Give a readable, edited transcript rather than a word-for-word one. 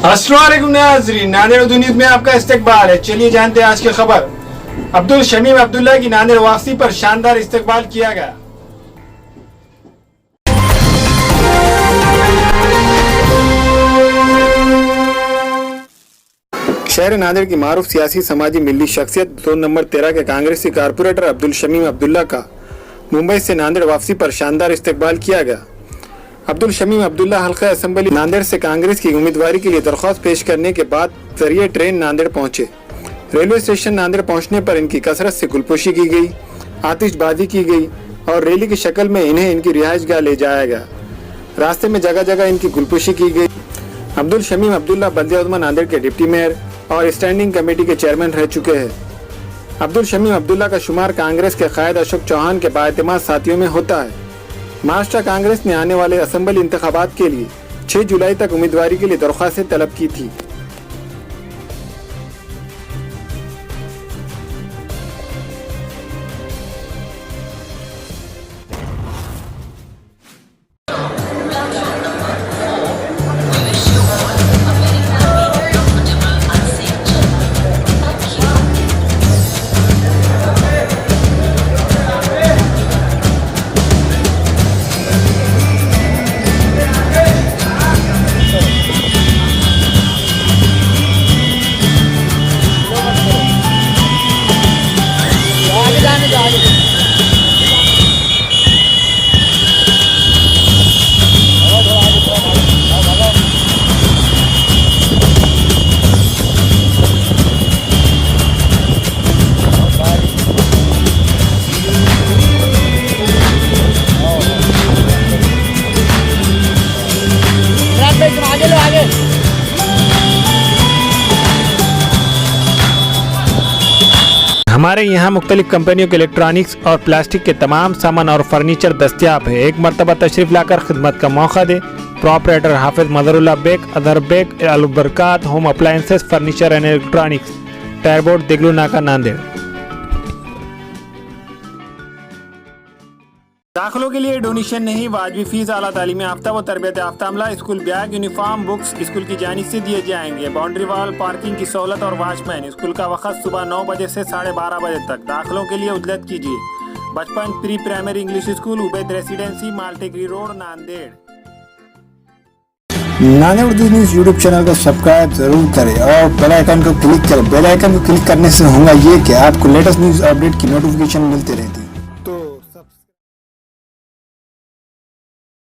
अस्सलाम वालेकुम नाज़रीन, नांदेड़ न्यूज़ में आपका इस्तकबाल है। चलिए जानते हैं आज की खबर। अब्दुल शमीम अब्दुल्ला की नांदेड़ वापसी पर शानदार इस्तकबाल किया गया। शहर नांदेड़ की मारूफ सियासी समाजी मिली शख्सियत 2 नंबर 13 के कांग्रेसी कारपोरेटर अब्दुल शमीम अब्दुल्ला का मुंबई से नांदेड़ वापसी पर शानदार इस्तकबाल किया गया। अब्दुल शमीम अब्दुल्ला हल्का असेंबली नांदेड़ से कांग्रेस की उम्मीदवारी के लिए दरख्वास्त पेश करने के बाद जरिए ट्रेन नांदेड़ पहुंचे। रेलवे स्टेशन नांदेड़ पहुंचने पर इनकी कसरत से गुलपोशी की गई, आतिशबाजी की गई और रैली की शक्ल में इन्हें इनकी रिहाइशगाह ले जाया गया। रास्ते में जगह जगह इनकी गुलपोशी की गई। अब्दुल शमीम अब्दुल्ला बल्दिया नांदेड़ के डिप्टी मेयर और स्टैंडिंग कमेटी के चेयरमैन रह चुके हैं। अब्दुल शमीम अब्दुल्ला का शुमार कांग्रेस के कायद अशोक चौहान के बाएतमाद साथियों में होता है। महाराष्ट्र कांग्रेस ने आने वाले असेंबली इंतखाबात के लिए 6 जुलाई तक उम्मीदवारी के लिए दरख्वास्तें तलब की थी। हमारे यहाँ मुख्तलिफ कंपनियों के इलेक्ट्रॉनिक्स और प्लास्टिक के तमाम सामान और फर्नीचर दस्तियाब है। एक मरतबा तशरीफ लाकर खिदमत का मौका दे। Proprietor Hafiz Madarullah Baig, Adar Baig, Albarkat home appliances, furniture and electronics, टायरबोर्ड, दिगलू नाका, नांदेड़। दाखिलों के लिए डोनेशन नहीं, वाजिबी फीस आला तालीम याफ्ता व तरबियत याफ्ता अमला school bag, uniform, books school की जानिब से दिए जाएंगे। बाउंड्री वॉल, पार्किंग की सहूलत और वॉचमैन। स्कूल का वक्त सुबह 9 बजे से 12:30 बजे तक। दाखिलों के लिए उजलत कीजिए। Bachpan pre primary English school, Ubaid residency, Maltekdi road, Nanded. Nanded Urdu news YouTube channel को सब्सक्राइब जरूर करें और बेल आइकन को क्लिक करें। बेल आइकन को क्लिक करने से होगा ये कि आपको लेटेस्ट न्यूज़ अपडेट की नोटिफिकेशन मिलती रहती है।